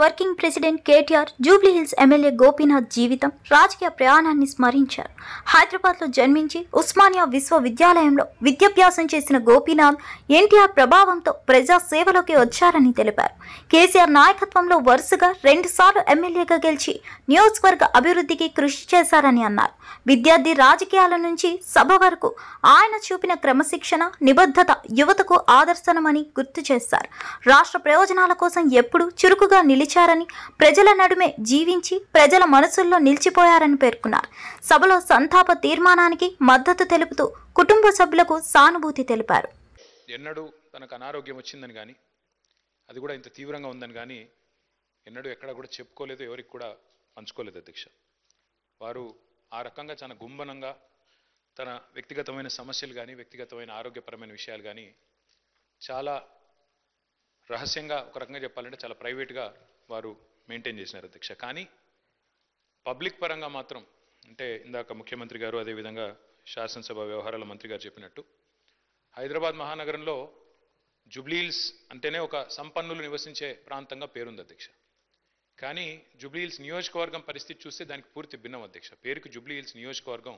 Working president KTR Jubilee hills MLA Gopinath జీవితం రాజకీయ ప్రయాణాన్ని స్మరించారు. హైదరాబాద్లో జన్మించి ఉస్మానియా విశ్వవిద్యాలయంలో విద్యాభ్యాసం చేసిన గోపీనాథ్ ఎన్టీఆర్ ప్రభావంతో ప్రజా సేవలోకి వచ్చారని తెలిపారు. కేసీఆర్ నాయకత్వంలో వరుసగా 2 సార్లు ఎమ్మెల్యేగా గెలిచి నియోజకవర్గ అభివృద్ధికి కృషి చేశారని అన్నారు. విద్యార్థి రాజకీయాల నుంచి సభ వరకు ఆయన చూపిన క్రమశిక్షణ, నిబద్ధత యువతకు ఆదర్శనమని గుర్తు చేశారు. రాష్ట్ర ప్రయోజనాల కోసం ఎప్పుడు చురుకుగా నిలిచారని, ప్రజల నడుమే జీవించి ప్రజల మనసుల్లో నిలిచిపోయారని పేర్కొన్నారు. సభలో సంతాప తీర్మానానికి మద్దతు తెలుపుతూ కుటుంబ సభ్యులకు సానుభూతి తెలిపారు. ఎన్నడూ తనకు అనారోగ్యం వచ్చిందని కానీ, అది కూడా ఇంత తీవ్రంగా ఉందని కానీ ఎన్నడూ ఎక్కడ కూడా చెప్పుకోలేదు, ఎవరికి కూడా పంచుకోలేదు అధ్యక్ష. వారు ఆ రకంగా చాలా గుంభనంగా తన వ్యక్తిగతమైన సమస్యలు కానీ, వ్యక్తిగతమైన ఆరోగ్యపరమైన విషయాలు కానీ చాలా రహస్యంగా, ఒక రకంగా చెప్పాలంటే చాలా ప్రైవేట్గా వారు మెయింటైన్ చేసినారు అధ్యక్ష. కానీ పబ్లిక్ పరంగా మాత్రం, అంటే ఇందాక ముఖ్యమంత్రి గారు అదేవిధంగా శాసనసభ వ్యవహారాల మంత్రి గారు చెప్పినట్టు, హైదరాబాద్ మహానగరంలో జూబ్లీహిల్స్ అంటేనే ఒక సంపన్నులు నివసించే ప్రాంతంగా పేరుంది అధ్యక్ష. కానీ జూబ్లీహిల్స్ నియోజకవర్గం పరిస్థితి చూస్తే దానికి పూర్తి భిన్నం అధ్యక్ష. పేరుకి జూబ్లీహిల్స్ నియోజకవర్గం,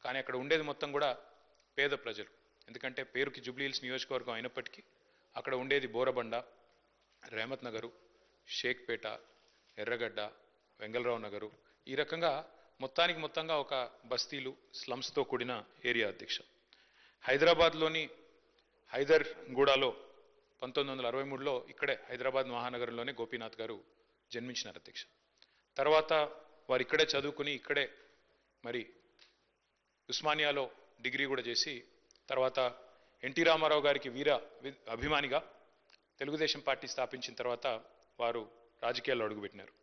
కానీ అక్కడ ఉండేది మొత్తం కూడా పేద ప్రజలు. ఎందుకంటే పేరుకి జూబ్లీహిల్స్ నియోజకవర్గం అయినప్పటికీ అక్కడ ఉండేది బోరబండ, రేమత్ నగరు, షేక్పేట, ఎర్రగడ్డ, వెంగళరావు నగరు, ఈ రకంగా మొత్తంగా ఒక బస్తీలు, స్లమ్స్తో కూడిన ఏరియా అధ్యక్ష. హైదరాబాద్లోని హైదర్గూడలో 1963లో ఇక్కడే హైదరాబాద్ మహానగరంలోనే గోపీనాథ్ గారు జన్మించినారు అధ్యక్ష. తర్వాత వారు ఇక్కడే చదువుకుని ఇక్కడే మరి ఉస్మానియాలో డిగ్రీ కూడా చేసి, తర్వాత ఎన్టీ రామారావు గారికి వీర అభిమానిగా తెలుగుదేశం పార్టీ స్థాపించిన తర్వాత వారు రాజకీయాల్లో అడుగుపెట్టినారు.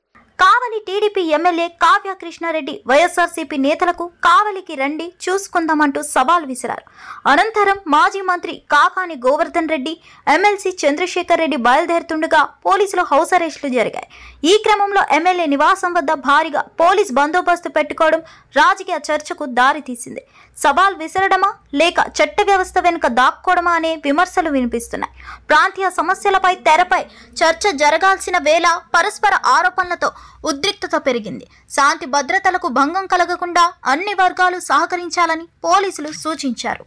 కావలి టీడీపీ ఎమ్మెల్యే కావ్య కృష్ణారెడ్డి వైఎస్ఆర్సీపీ నేతలకు కావలికి రండి చూసుకుందామంటూ సవాల్ విసిరారు. అనంతరం మాజీ మంత్రి కాకాని గోవర్ధన్ రెడ్డి, ఎమ్మెల్సీ చంద్రశేఖర్ రెడ్డి బయలుదేరుతుండగా పోలీసులు హౌస్ అరెస్టులు జరిగాయి. ఈ క్రమంలో ఎమ్మెల్యే నివాసం వద్ద భారీగా పోలీస్ బందోబస్తు పెట్టుకోవడం రాజకీయ చర్చకు దారితీసింది. సవాల్ విసరడమా లేక చట్ట వ్యవస్థ వెనుక దాక్కోవడమా అనే విమర్శలు వినిపిస్తున్నాయి. ప్రాంతీయ సమస్యలపై తెరపై చర్చ జరగాల్సిన వేళ పరస్పర ఆరోపణలతో ఉద్రిక్తత పెరిగింది. శాంతి భద్రతలకు భంగం కలగకుండా అన్ని వర్గాలు సహకరించాలని పోలీసులు సూచించారు.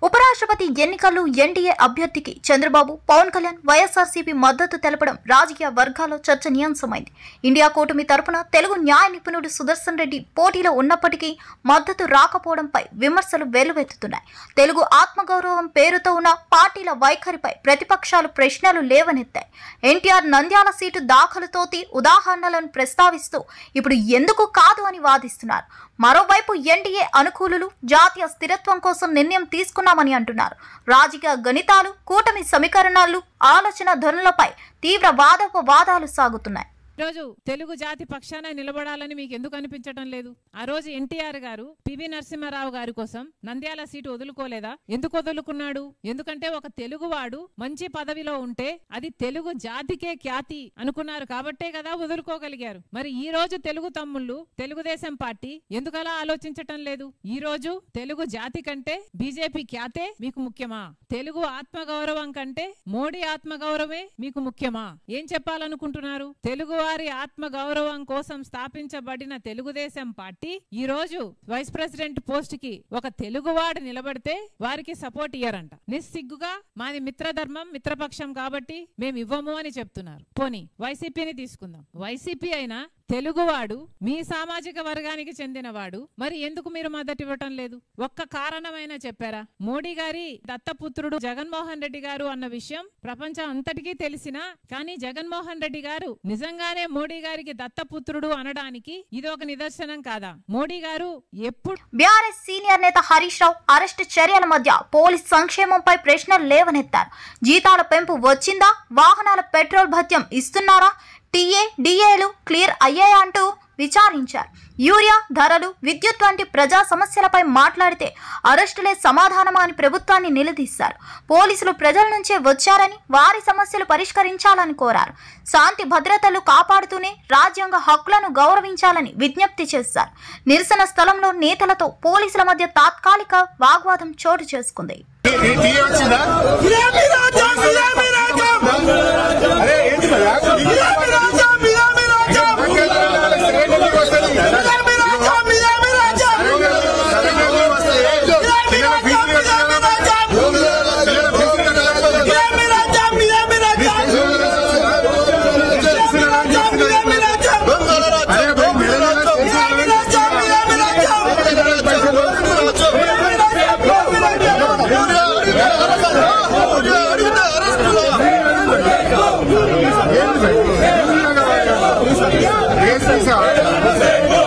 ఉపరాష్ట్రపతి ఎన్నికల్లో ఎన్డీఏ అభ్యర్థికి చంద్రబాబు, పవన్ కళ్యాణ్, వైఎస్ఆర్సీపీ మద్దతు తెలపడం రాజకీయ వర్గాల్లో చర్చనీయాంశమైంది. ఇండియా కూటమి తరపున తెలుగు న్యాయ నిపుణుడు సుదర్శన్ రెడ్డి పోటీలో ఉన్నప్పటికీ మద్దతు రాకపోవడంపై విమర్శలు వెల్లువెత్తుతున్నాయి. తెలుగు ఆత్మగౌరవం పేరుతో ఉన్న పార్టీల వైఖరిపై ప్రతిపక్షాలు ప్రశ్నలు లేవనెత్తాయి. ఎన్టీఆర్ నంద్యాల సీటు దాఖలుతోటి ఉదాహరణలను ప్రస్తావిస్తూ ఇప్పుడు ఎందుకు కాదు అని వాదిస్తున్నారు. మరోవైపు ఎన్డీఏ అనుకూలులు జాతీయ స్థిరత్వం కోసం నిర్ణయం తీసుకున్నామని అంటున్నారు. రాజకీయ గణితాలు, కూటమి సమీకరణాలు, ఆలోచన ధోరణులపై తీవ్ర వాదోపవాదాలు సాగుతున్నాయి. రోజు తెలుగు జాతి పక్షాన నిలబడాలని మీకు ఎందుకు అనిపించడం లేదు? ఆ రోజు ఎన్టీఆర్ గారు పివి నరసింహారావు గారి కోసం నంద్యాల సీటు వదులుకోలేదా? ఎందుకు వదులుకున్నాడు? ఎందుకంటే ఒక తెలుగువాడు మంచి పదవిలో ఉంటే అది తెలుగు జాతికే ఖ్యాతి అనుకున్నారు కాబట్టే కదా వదులుకోగలిగారు. మరి ఈ రోజు తెలుగు తమ్ముళ్ళు, తెలుగుదేశం పార్టీ ఎందుకలా ఆలోచించటం లేదు? ఈ రోజు తెలుగు జాతి కంటే బీజేపీ ఖ్యాతే మీకు ముఖ్యమా? తెలుగు ఆత్మగౌరవం కంటే మోడీ ఆత్మగౌరవమే మీకు ముఖ్యమా? ఏం చెప్పాలనుకుంటున్నారు? తెలుగు తెలుగువారి ఆత్మ గౌరవం కోసం స్థాపించబడిన తెలుగుదేశం పార్టీ ఈ రోజు వైస్ ప్రెసిడెంట్ పోస్ట్ కి ఒక తెలుగువాడు నిలబడితే వారికి సపోర్ట్ ఇయ్యరంట. నిస్సిగ్గుగా మాది మిత్రధర్మం మిత్రపక్షం కాబట్టి మేము ఇవ్వము అని చెప్తున్నారు. పోనీ వైసీపీని తీసుకుందాం. వైసీపీ అయినా తెలుగువాడు మీ సామాజిక వర్గానికి చెందినవాడు, మరి ఎందుకు మీరు మద్దతు ఇవ్వటం లేదు? ఒక్క కారణమైనా చెప్పారా? మోడీ గారి దత్తపుత్రుడు జగన్మోహన్ రెడ్డి గారు అన్న విషయం ప్రపంచం అంతటికీ తెలిసినా కానీ జగన్మోహన్ రెడ్డి గారు నిజంగానే మోడీ గారికి దత్తపుత్రుడు అనడానికి ఇది ఒక నిదర్శనం కాదా? మోడీ గారు ఎప్పుడు బీఆర్ఎస్ సీనియర్ నేత హరీష్ రావు అరెస్టు చర్యల మధ్య పోలీస్ సంక్షేమంపై ప్రశ్నలు లేవనెత్తారు. జీతాల పెంపు వచ్చిందా? వాహనాల పెట్రోల్ భత్యం ఇస్తున్నారా? టీఏ డిఏలు క్లియర్ అయ్యాయా అంటూ విచారించారు. యూరియా ధరలు, విద్యుత్ వంటి ప్రజా సమస్యలపై మాట్లాడితే అరెస్టులే సమాధానమా అని ప్రభుత్వాన్ని నిలదీశారు. పోలీసులు ప్రజల నుంచే వచ్చారని వారి సమస్యలు పరిష్కరించాలని కోరారు. శాంతి భద్రతలు కాపాడుతూనే రాజ్యాంగ హక్కులను గౌరవించాలని విజ్ఞప్తి చేశారు. నిరసన స్థలంలో నేతలతో పోలీసుల మధ్య తాత్కాలిక వాగ్వాదం చోటు చేసుకుంది.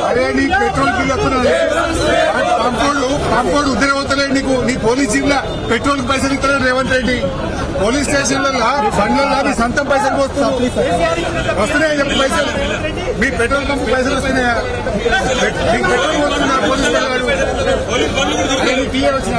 అరే నీ పెట్రోల్ బిల్ కాంపౌండ్ ఉద్దరవుతలే నీకు. నీ పోలీస్ జిల్లా పెట్రోల్ పైసలు ఇస్తలేదు రేవంత్ రెడ్డి. పోలీస్ స్టేషన్లలో బండ్లలో మీ సొంతం పైసలు వస్తున్నాయా చెప్పి పైసలు? మీ పెట్రోల్ పంప్ పైసలు వస్తున్నాయా? మీ పెట్రోల్ పోతున్నా పోలీస్ నీ టీఏ వచ్చిన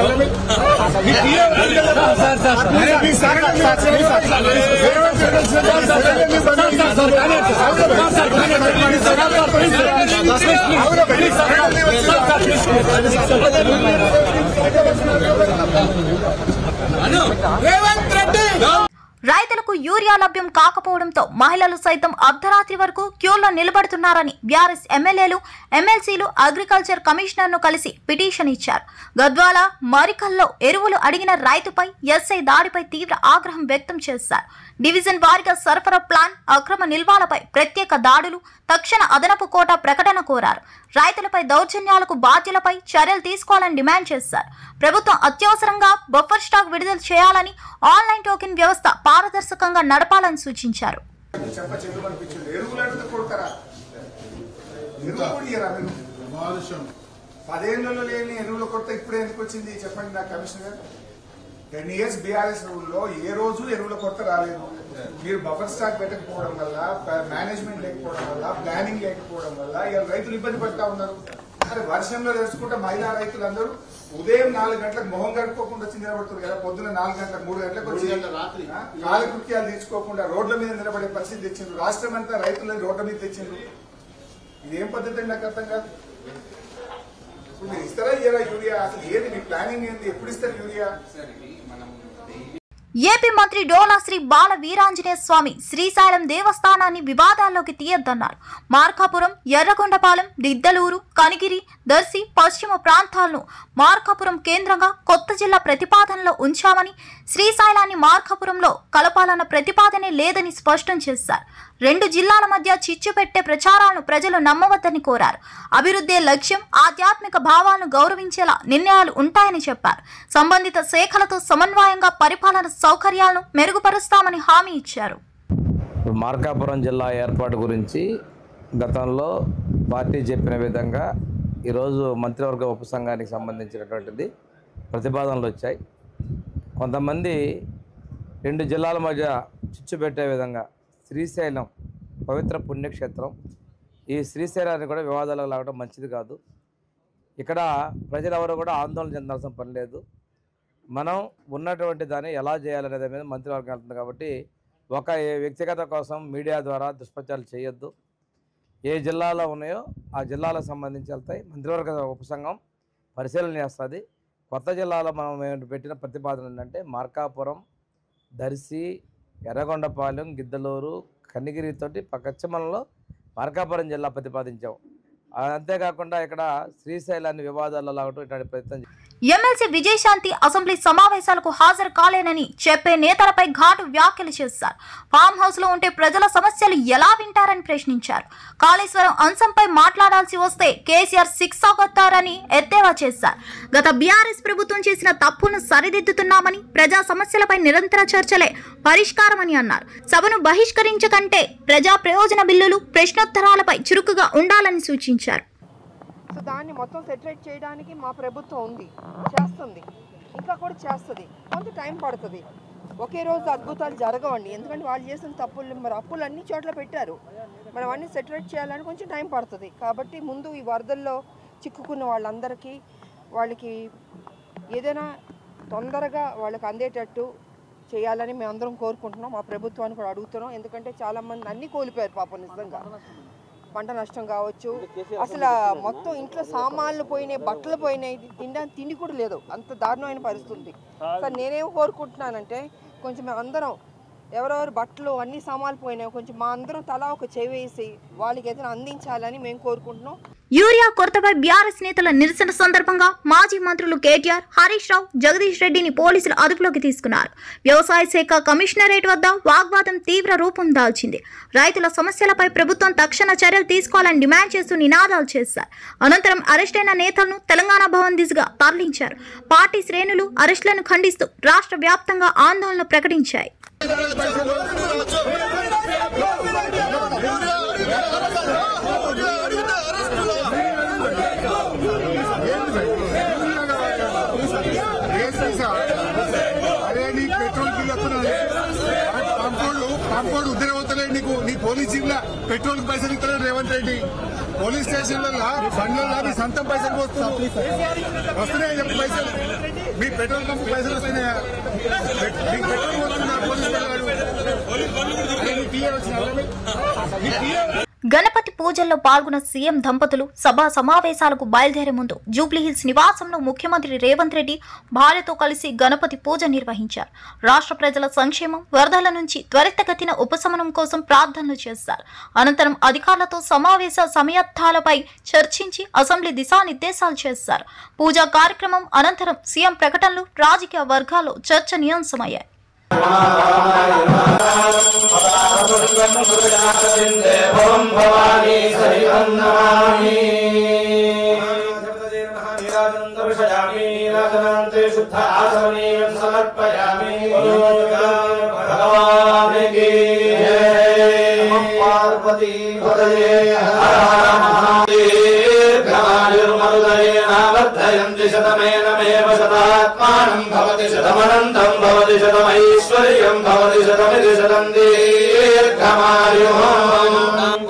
రైతులకు యూరియా లభ్యం కాకపోవడంతో మహిళలు సైతం అర్ధరాత్రి వరకు క్యూల్లో నిలబడుతున్నారని బీఆర్ఎస్ ఎమ్మెల్యేలు, ఎమ్మెల్సీలు అగ్రికల్చర్ కమిషనర్ ను కలిసి పిటిషన్ ఇచ్చారు. గద్వాల, మరికల్లో ఎరువులు అడిగిన రైతుపై ఎస్ఐ దాడిపై తీవ్ర ఆగ్రహం వ్యక్తం చేశారు. డివిజన్ వారీగా సరఫరా ప్లాన్, అక్రమ నిల్వలపై ప్రత్యేక దాడులు, తక్షణ అదనపు కోటా ప్రకటన కోరారు. రైతులపై దౌర్జన్యాలకు బాధ్యులపై చర్యలు తీసుకోవాలని డిమాండ్ చేశారు. ప్రభుత్వం అత్యవసరంగా బఫర్ స్టాక్ విడుదల చేయాలని, ఆన్లైన్ టోకెన్ వ్యవస్థ పారదర్శకంగా నడపాలని సూచించారు. పదేళ్లలో లేని ఎరువుల కొరత ఇప్పుడే ఎందుకు వచ్చింది చెప్పండి నాకు కమిషనర్. 10 years బీఆర్ఎస్ రూల్లో ఏ రోజు ఎరువుల కొరత రాలేదు. మీరు బఫర్ స్టాక్ పెట్టకపోవడం వల్ల, మేనేజ్మెంట్ లేకపోవడం వల్ల, ప్లానింగ్ లేకపోవడం వల్ల ఇలా రైతులు ఇబ్బంది పడతా ఉన్నారు. అరే వర్షంలో తెలుసుకుంటే మహిళా రైతులందరూ ఉదయం 4 గంటలకు మొహం గడుపుకోకుండా వచ్చి నిలబడుతున్నారు కదా. పొద్దున 4 గంటలకు 3 గంటలకు వచ్చి కాలకృత్యాలు తీసుకోకుండా రోడ్ల మీద నిలబడే పరిస్థితి తెచ్చిండ్రు. రాష్ట్రం అంతా రైతులని రోడ్ల మీద తెచ్చిండ్రు. ఇదేం పద్ధతి అండి? నాకు అర్థం కాదు. ఇప్పుడు మీరు ఇస్తారా ఇయ్యారా యూరియా? అసలు ఏది మీ ప్లానింగ్ ఏంది? ఎప్పుడు ఇస్తారు యూరియా? ఏపీ మంత్రి డోలా శ్రీ బాల వీరాంజనేయ స్వామి శ్రీశైలం దేవస్థానాన్ని వివాదాల్లోకి తీయొద్దన్నారు. మార్కాపురం, ఎర్రగొండపాలెం, దిద్దలూరు, కనిగిరి, దర్శి పశ్చిమ ప్రాంతాలను మార్కాపురం కేంద్రంగా కొత్త జిల్లా ప్రతిపాదనలో ఉంచామని, శ్రీశైలాన్ని మార్కాపురంలో కలపాలన్న ప్రతిపాదనే లేదని స్పష్టం చేశారు. 2 జిల్లాల మధ్య చిచ్చు పెట్టే ప్రచారాలను ప్రజలు నమ్మవద్దని కోరారు. అభివృద్ధి లక్ష్యం, ఆధ్యాత్మిక భావాలను గౌరవించేలా నిర్ణయాలు ఉంటాయని చెప్పారు. సంబంధిత శాఖలతో సమన్వయంగా పరిపాలన సౌకర్యాలను మెరుగుపరుస్తామని హామీ ఇచ్చారు. మార్కాపురం జిల్లా ఏర్పాటు గురించి గతంలో పార్టీ చెప్పిన విధంగా ఈరోజు మంత్రివర్గ ఉపసంఘానికి సంబంధించినటువంటిది ప్రతిపాదనలు వచ్చాయి. కొంతమంది 2 జిల్లాల మధ్య చిచ్చు పెట్టే విధంగా శ్రీశైలం పవిత్ర పుణ్యక్షేత్రం, ఈ శ్రీశైలాన్ని కూడా వివాదాలకు లాగడం మంచిది కాదు. ఇక్కడ ప్రజలెవరూ కూడా ఆందోళన చెందాల్సిన పని లేదు. మనం ఉన్నటువంటి దాన్ని ఎలా చేయాలనే మీద మంత్రివర్గం వెళ్తుంది కాబట్టి ఒక వ్యక్తిగత కోసం మీడియా ద్వారా దుష్ప్రచారాలు చేయొద్దు. ఏ జిల్లాలో ఉన్నాయో ఆ జిల్లాలకు సంబంధించి వెళ్తాయి. మంత్రివర్గ ఉపసంఘం పరిశీలన చేస్తుంది. కొత్త జిల్లాలో మనం పెట్టిన ప్రతిపాదన ఏంటంటే మార్కాపురం, దర్శి, ఎర్రగొండపాలెం, గిద్దలూరు, కన్నిగిరితోటి పశ్చిమంలో మార్కాపురం జిల్లా ప్రతిపాదించాం. అంతేకాకుండా ఇక్కడ శ్రీశైలాన్ని వివాదాల్లో లాగటం ఇట్లాంటి ప్రయత్నం. ఎమ్మెల్సీ విజయశాంతి అసెంబ్లీ సమావేశాలకు హాజరు కాలేనని చెప్పే నేతలపై ఘాటు వ్యాఖ్యలు చేశారు. ఫామ్ హౌస్ లో ఉంటే ప్రజల సమస్యలు ఎలా వింటారని ప్రశ్నించారు. కాళేశ్వరం అంశంపై మాట్లాడాల్సి వస్తే కేసీఆర్ సిక్సాగొత్తారని ఎద్దేవా చేశారు. గత బీఆర్ఎస్ ప్రభుత్వం చేసిన తప్పును సరిదిద్దుతున్నామని, ప్రజా సమస్యలపై నిరంతర చర్చలే పరిష్కారమని అన్నారు. సభను బహిష్కరించకంటే ప్రజా ప్రయోజన బిల్లులు, ప్రశ్నోత్తరాలపై చురుకుగా ఉండాలని సూచించారు. సో దాన్ని మొత్తం సెటరేట్ చేయడానికి మా ప్రభుత్వం ఉంది, చేస్తుంది, ఇంకా కూడా చేస్తుంది. కొంత టైం పడుతుంది. ఒకే రోజు అద్భుతాలు జరగవండి. ఎందుకంటే వాళ్ళు చేసిన తప్పులు, మరి అప్పులు అన్ని చోట్ల పెట్టారు. మనం అన్నీ సెటరేట్ చేయాలని కొంచెం టైం పడుతుంది. కాబట్టి ముందు ఈ వరదల్లో చిక్కుకున్న వాళ్ళందరికీ వాళ్ళకి ఏదైనా తొందరగా వాళ్ళకి అందేటట్టు చేయాలని మేమందరం కోరుకుంటున్నాం. మా ప్రభుత్వాన్ని కూడా అడుగుతున్నాం. ఎందుకంటే చాలామంది అన్నీ కోల్పోయారు పాపం. నిజంగా పంట నష్టం కావచ్చు, అసలు మొత్తం ఇంట్లో సామాన్లు పోయినాయి, బట్టలు పోయినాయి, తినడానికి తిండి కూడా లేదు. అంత దారుణమైన పరిస్థితి. సార్ నేనేం కోరుకుంటున్నానంటే కొంచెం అందరం ఎవరెవరు బట్టలు అన్ని సామాన్లు పోయినాయి, కొంచెం మా అందరం తలా ఒక చెవి వేసి వాళ్ళకి ఏదైనా అందించాలని మేము కోరుకుంటున్నాం. యూరియా కొరతపై బీఆర్ఎస్ నేతల నిరసన సందర్భంగా మాజీ మంత్రులు కేటీఆర్, హరీష్ రావు, జగదీష్ రెడ్డిని పోలీసులు అదుపులోకి తీసుకున్నారు. వ్యవసాయ శాఖ కమిషనరేట్ వద్ద వాగ్వాదం తీవ్ర రూపం దాల్చింది. రైతుల సమస్యలపై ప్రభుత్వం తక్షణ చర్యలు తీసుకోవాలని డిమాండ్ చేస్తూ నినాదాలు చేశారు. అనంతరం అరెస్టైన నేతలను తెలంగాణ భవన్ దిశగా తరలించారు. పార్టీ శ్రేణులు అరెస్టులను ఖండిస్తూ రాష్ట్ర వ్యాప్తంగా ఆందోళన ప్రకటించాయి. అరే నీ పెట్రోల్ బిల్ కాంపౌండ్ ఉద్దరవుతలే నీకు. నీ పోలీస్ జీవుల పెట్రోల్ పైసలు ఇస్తాడు రేవంత్ రెడ్డి. పోలీస్ స్టేషన్లలో బండ్లలో మీ సొంతం పైసలు వస్తున్నాయని చెప్పి పైసలు మీ పెట్రోల్ పంపు పైసలు వస్తున్నాయా? మీకు పెట్రోల్ పోతున్నా పోలీస్ గణపతి పూజల్లో పాల్గొన్న సీఎం దంపతులు సభా సమావేశాలకు బయలుదేరే ముందు జూబ్లీహిల్స్ నివాసంలో ముఖ్యమంత్రి రేవంత్ రెడ్డి భార్యతో కలిసి గణపతి పూజ నిర్వహించారు. రాష్ట్ర ప్రజల సంక్షేమం, వరదల నుంచి త్వరితగతిన ఉపశమనం కోసం ప్రార్థనలు చేశారు. అనంతరం అధికారులతో సమావేశ సమయార్థాలపై చర్చించి అసెంబ్లీ దిశానిర్దేశాలు చేశారు. పూజా కార్యక్రమం అనంతరం సీఎం ప్రకటనలు రాజకీయ వర్గాల్లో చర్చనీయాంశమయ్యాయి. శతమేనమేవ శతాత్మానం భవతి శతమనంతం భవతి శతమైశ్వర్యం భవతి శతమితి శతం దీర్ఘమాయుః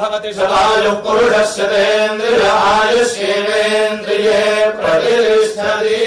భవతి శతాయుః పురుషస్య తేంద్రియ ఆయుష్యేంద్రియే ప్రతిష్టతి.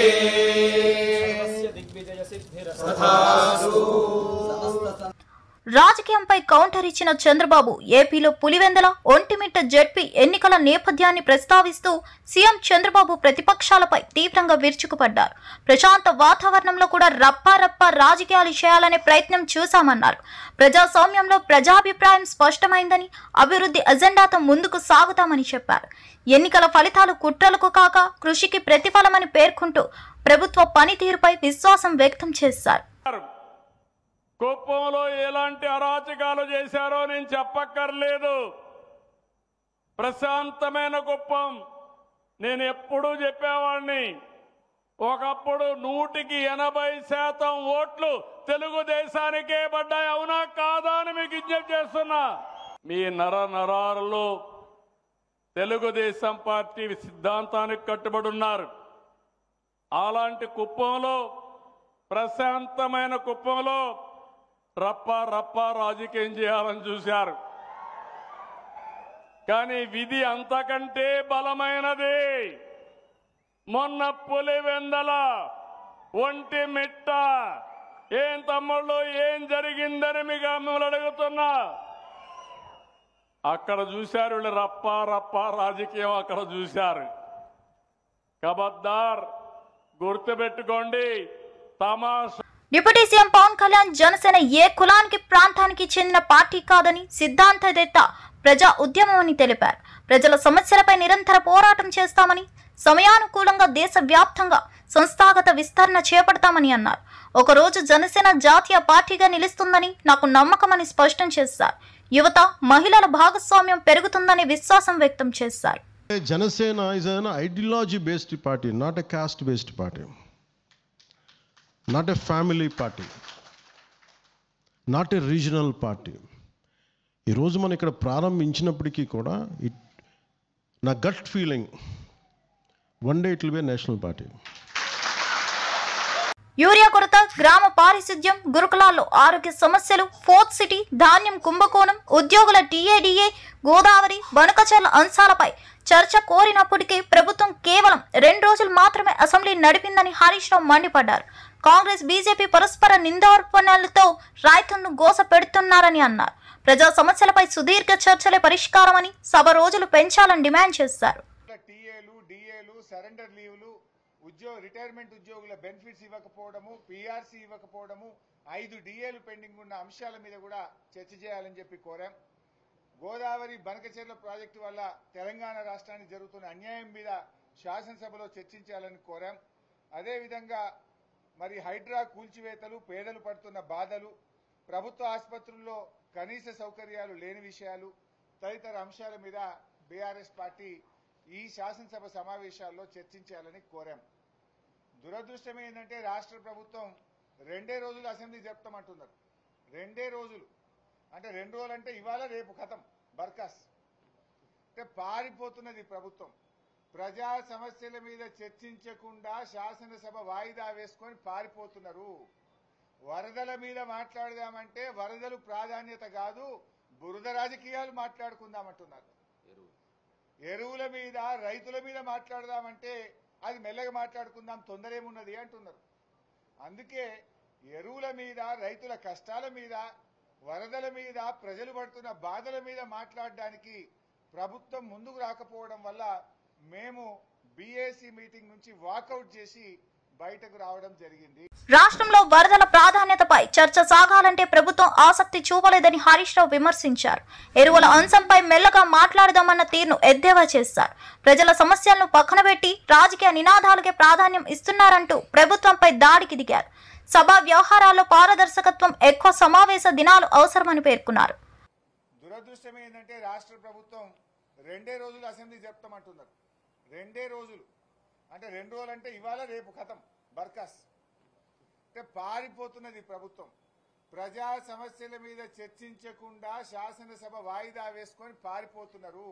రాజకీయంపై కౌంటర్ ఇచ్చిన చంద్రబాబు ఏపీలో పులివెందల, ఒంటిమిట్ట జెడ్పీ ఎన్నికల నేపథ్యాన్ని ప్రస్తావిస్తూ సీఎం చంద్రబాబు ప్రతిపక్షాలపై తీవ్రంగా విరుచుకుపడ్డారు. ప్రశాంత వాతావరణంలో కూడా రప్పారప్ప రాజకీయాలు చేయాలనే ప్రయత్నం చూశామన్నారు. ప్రజాస్వామ్యంలో ప్రజాభిప్రాయం స్పష్టమైందని, అభివృద్ధి అజెండాతో ముందుకు సాగుతామని చెప్పారు. ఎన్నికల ఫలితాలు కుట్రలకు కాక కృషికి ప్రతిఫలమని పేర్కొంటూ ప్రభుత్వ పనితీరుపై విశ్వాసం వ్యక్తం చేశారు. కుప్పంలో ఎలాంటి అరాచకాలు చేశారో నేను చెప్పక్కర్లేదు. ప్రశాంతమైన కుప్పం. నేను ఎప్పుడూ చెప్పేవాడిని, ఒకప్పుడు 100% ఓట్లు తెలుగుదేశానికే పడ్డాయి. అవునా కాదా అని మీకు విజ్ఞప్తి చేస్తున్నా. మీ నరాలలో తెలుగుదేశం పార్టీ సిద్ధాంతానికి కట్టుబడి ఉన్నారు. అలాంటి కుప్పంలో, ప్రశాంతమైన కుప్పంలో రప్ప రాజకీయం చేయాలని చూశారు. కానీ విధి అంతకంటే బలమైనది. మొన్న పులివెందల, ఒంటిమిట్ట ఏం తమ్ముళ్ళు ఏం జరిగిందని మీకు మిమ్మల్ని అడుగుతున్నా. అక్కడ చూశారు వీళ్ళు రప్ప రాజకీయం అక్కడ చూశారు. కబద్దార్ గుర్తుపెట్టుకోండి. తమాషా డిప్యూటీ సీఎం పవన్ కళ్యాణ్ జనసేన ఏ కులానికి ప్రాంతానికి చెందిన పార్టీ కాదని సిద్ధాంతవేత్త ప్రజా ఉద్యమం అని తెలిపారు. ప్రజల సమస్యలపై నిరంతర పోరాటం చేస్తామని, సమయానుకూలంగా దేశవ్యాప్తంగా సంస్థాగత విస్తరణ చేపడతామని అన్నారు. ఒకరోజు జనసేన జాతీయ పార్టీగా నిలుస్తుందని నాకు నమ్మకమని స్పష్టం చేశారు. యువత, మహిళల భాగస్వామ్యం పెరుగుతుందని విశ్వాసం వ్యక్తం చేశారు. Janasena is an ideology based party, not a caste based party, not a family party, not a regional party. ఈ రోజు మనం ఇక్కడ ప్రారంభించినప్పటికీ కూడా నా gut feeling one day it will be national party. Urea కొరత, గ్రామ పారిశుద్ధ్యం, గురుకులాల్లో ఆరోగ్య సమస్యలు, ఫోర్త్ సిటీ, ధాన్యం కుంభకోణం, ఉద్యోగుల టీఏడీఏ, గోదావరి, బనకచర్ల అంశాలపై చర్చ కోరినప్పటికీ ప్రభుత్వం కేవలం 2 రోజులు మాత్రమే అసెంబ్లీ నడిపిందని హరీష్ రావు మండిపడ్డారు. కాంగ్రెస్, బీజేపీ పరస్పర నిందారోపణలతో రైతులను గోస పెడుతున్నారని అన్నారు. ప్రజా సమస్యలపై సుదీర్ఘ చర్చలే పరిష్కారమని, సభ రోజులు పెంచాలని డిమాండ్ చేశారు. సరెండర్ లీవ్లు, రిటైర్మెంట్ ఉద్యోగుల బెనిఫిట్స్ ఇవ్వకపోవడము, పీఆర్సీ ఇవ్వకపోవడము, 5 డిఏలు పెండింగ్ ఉన్న అంశాల మీద కూడా చర్చ చేయాలని చెప్పి కోరాం. గోదావరి బనకచెర్ల ప్రాజెక్టు వల్ల తెలంగాణ రాష్ట్రానికి జరుగుతున్న అన్యాయం మీద శాసనసభలో చర్చించాలని కోరాం. అదేవిధంగా మరి హైడ్రా కూల్చివేతలు, పేదలు పడుతున్న బాధలు, ప్రభుత్వ ఆసుపత్రుల్లో కనీస సౌకర్యాలు లేని విషయాలు తదితర అంశాల మీద బీఆర్ఎస్ పార్టీ ఈ శాసనసభ సమావేశాల్లో చర్చించాలని కోరాం. దురదృష్టం ఏంటంటే రాష్ట్ర ప్రభుత్వం 2 రోజులు అసెంబ్లీ జరుపుతామంటున్నారు. 2 రోజులు అంటే 2 రోజులు అంటే ఇవాళ రేపు ఖతం బర్కాస్ అంటే పారిపోతున్నది ప్రభుత్వం. ప్రజా సమస్యల మీద చర్చించకుండా శాసనసభ వాయిదా వేసుకొని పారిపోతున్నారు. వరదల మీద మాట్లాడదామంటే వరదలు ప్రాధాన్యత కాదు, బురద రాజకీయాలు మాట్లాడుకుందామంటున్నారు. ఎరువుల మీద, రైతుల మీద మాట్లాడదామంటే అది మెల్లగా మాట్లాడుకుందాం, తొందర ఏమున్నది అంటున్నారు. అందుకే ఎరువుల మీద, రైతుల కష్టాల మీద, వరదల మీద, ప్రజలు పడుతున్న బాధల మీద మాట్లాడడానికి ప్రభుత్వం ముందుకు రాకపోవడం వల్ల మేము బీఏసీ మీటింగ్ నుంచి వాకౌట్ చేసి బయటకు రావడం జరిగింది. రాష్ట్రంలో వరదల ప్రాధాన్యతపై చర్చ సాగాలంటే ప్రభుత్వం ఆసక్తి చూపలేదని హరీష్ రావు విమర్శించారు. ఎరువుల అంశంపై మెల్లగా మాట్లాడదామన్న తీరును ఎద్దేవా చేశారు. ప్రజల సమస్యలను పక్కనబెట్టి రాజకీయ నినాదాలకే ప్రాధాన్యం ఇస్తున్నారంటూ ప్రభుత్వంపై దాడికి దిగారు. సభా వ్యవహారాల్లో పారదర్శకత్వం, ఎక్కువ సమావేశ దినాలు అవసరమని పేర్కొన్నారు. దురదృష్టం ఏంటంటే రాష్ట్ర ప్రభుత్వం 2 రోజులు అసెంబ్లీ జరుపుతామంటున్నారు. 2 రోజులు అంటే 2 రోజులు అంటే ఇవాళ రేపు ఖతం బర్కాస్ అంటే పారిపోతున్నది ప్రభుత్వం. ప్రజా సమస్యల మీద చర్చించకుండా శాసనసభ వాయిదా వేసుకొని పారిపోతున్నారు.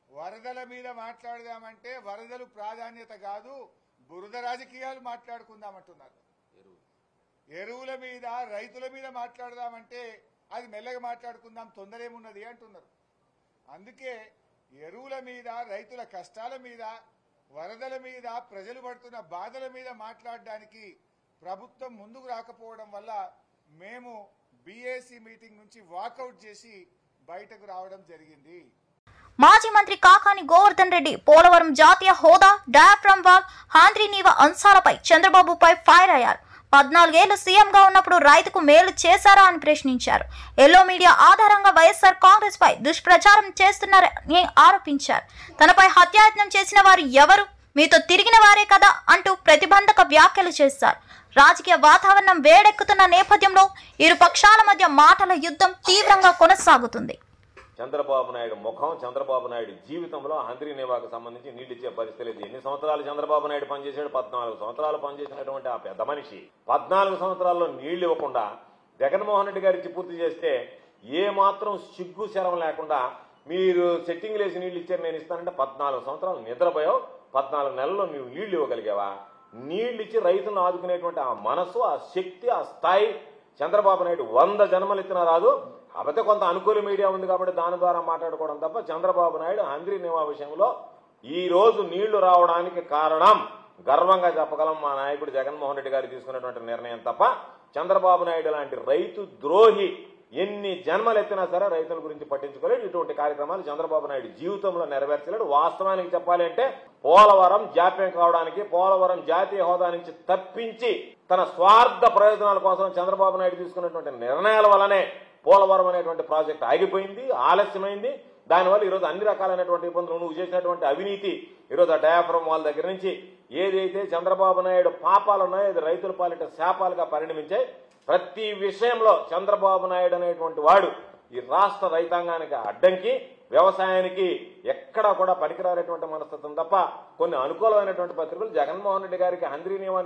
వరదల మీద మాట్లాడదామంటే వరదలు ప్రాధాన్యత కాదు, బురద రాజకీయాలు మాట్లాడుకుందామంటున్నారు. ఎరువుల మీద, రైతుల మీద మాట్లాడదామంటే అది మెల్లగా మాట్లాడుకుందాం, తొందర ఏమున్నది అంటున్నారు. అందుకే ఎరువుల మీద, రైతుల కష్టాల మీద, వరదల మీద, ప్రజలు పడుతున్న బాధల మీద మాట్లాడడానికి ప్రభుత్వం ముందుకు రాకపోవడం వల్ల మేము బీఏసీ మీటింగ్ నుంచి వాకౌట్ చేసి బయటకు రావడం జరిగింది. మాజీ మంత్రి కాకాని గోవర్ధన్ రెడ్డి పోలవరం జాతీయ హోదా, డయాఫ్రమ్ వాల్, హాంద్రీనీవా అంశాలపై చంద్రబాబుపై ఫైర్ అయ్యారు. 14 ఏళ్లు సీఎంగా ఉన్నప్పుడు రైతుకు మేలు చేశారా అని ప్రశ్నించారు. ఎల్లో మీడియా ఆధారంగా వైఎస్ఆర్ కాంగ్రెస్ పై దుష్ప్రచారం చేస్తున్నారని ఆరోపించారు. తనపై హత్యాయత్నం చేసిన వారు ఎవరు? మీతో తిరిగిన వారే కదా అంటూ ప్రతిబంధక వ్యాఖ్యలు చేశారు. రాజకీయ వాతావరణం వేడెక్కుతున్న నేపథ్యంలో ఇరు పక్షాల మధ్య మాటల యుద్ధం తీవ్రంగా కొనసాగుతుంది. చంద్రబాబు నాయుడు ముఖం, చంద్రబాబు నాయుడు జీవితంలో హంద్రీనేవాకు సంబంధించి నీళ్లు ఇచ్చే పరిస్థితి లేదు. ఎన్ని సంవత్సరాలు చంద్రబాబు నాయుడు పనిచేశాడు? 14 సంవత్సరాలు పనిచేసినటువంటి ఆ పెద్ద మనిషి 14 సంవత్సరాల్లో నీళ్లు ఇవ్వకుండా జగన్మోహన్ రెడ్డి గారు ఇచ్చి పూర్తి చేస్తే ఏ మాత్రం సిగ్గు శరం లేకుండా మీరు సెట్టింగ్ లేసి నీళ్లు ఇచ్చారు, నేను ఇస్తానంటే 14 సంవత్సరాలు నిద్రపోయావు. 14 నెలల్లో నువ్వు నీళ్లు ఇవ్వగలిగావా? నీళ్లు ఇచ్చి రైతులను ఆదుకునేటువంటి ఆ మనసు, ఆ శక్తి, ఆ స్థాయి చంద్రబాబు నాయుడు 100 జన్మలు ఎత్తినా రాదు. కాకపోతే కొంత అనుకూల మీడియా ఉంది కాబట్టి దాని ద్వారా మాట్లాడుకోవడం తప్ప చంద్రబాబు నాయుడు హంద్రీనేవా విషయంలో ఈ రోజు నీళ్లు రావడానికి కారణం గర్వంగా చెప్పగలం మా నాయకుడు జగన్మోహన్ రెడ్డి గారు తీసుకున్నటువంటి నిర్ణయం తప్ప చంద్రబాబు నాయుడు లాంటి రైతు ద్రోహి ఎన్ని జన్మలు ఎత్తినా సరే రైతుల గురించి పట్టించుకోలేడు. ఇటువంటి కార్యక్రమాలు చంద్రబాబు నాయుడు జీవితంలో నెరవేర్చలేడు. వాస్తవానికి చెప్పాలి అంటే పోలవరం జాప్యం కావడానికి, పోలవరం జాతీయ హోదా నుంచి తప్పించి తన స్వార్థ ప్రయోజనాల కోసం చంద్రబాబు నాయుడు తీసుకున్నటువంటి నిర్ణయాల వల్లనే పోలవరం అనేటువంటి ప్రాజెక్ట్ ఆగిపోయింది, ఆలస్యమైంది. దానివల్ల ఈరోజు అన్ని రకాలైనటువంటి ఇబ్బందులు, నువ్వు చేసినటువంటి అవినీతి, ఈరోజు ఆ డయాఫ్రమ్ వాళ్ళ దగ్గర నుంచి ఏదైతే చంద్రబాబు నాయుడు పాపాలు ఉన్నాయో అది రైతుల పాలిట శాపాలుగా పరిణమించాయి. ప్రతి విషయంలో చంద్రబాబు నాయుడు అనేటువంటి వాడు ఈ రాష్ట్ర రైతాంగానికి అడ్డంకి, వ్యవసాయానికి ఎక్కడా కూడా పనికిరానటువంటి మనస్తత్వం తప్ప కొన్ని అనుకూలమైనటువంటి పత్రికలు జగన్మోహన్ రెడ్డి గారికి హంద్రీ నియమ